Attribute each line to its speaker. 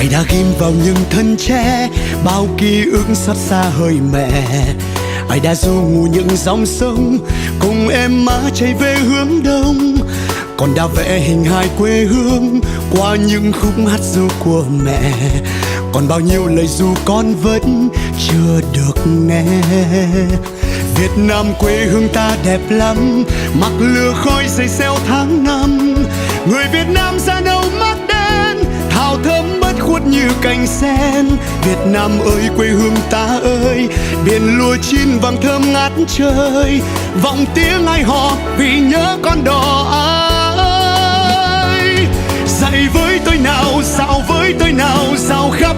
Speaker 1: Ai đã ghim vào những thân tre bao ký ức xót xa hơi mẹ. Ai đã du ngủ những dòng sông cùng em má chạy về hướng đông. Còn đã vẽ hình hài quê hương qua những khúc hát ru của mẹ. Còn bao nhiêu lời ru con vẫn chưa được nghe. Việt Nam quê hương ta đẹp lắm, mặc lửa khói dày xeo tháng năm. Người Việt Nam da nâu mắt đen, thảo thơm bất khuất như cành sen. Việt Nam ơi quê hương ta ơi, biển lúa chín vàng thơm ngát trời. Vọng tiếng ai hò vì nhớ con đò ơi. Dạy với tôi nào, dạo với tôi nào, dạo khắp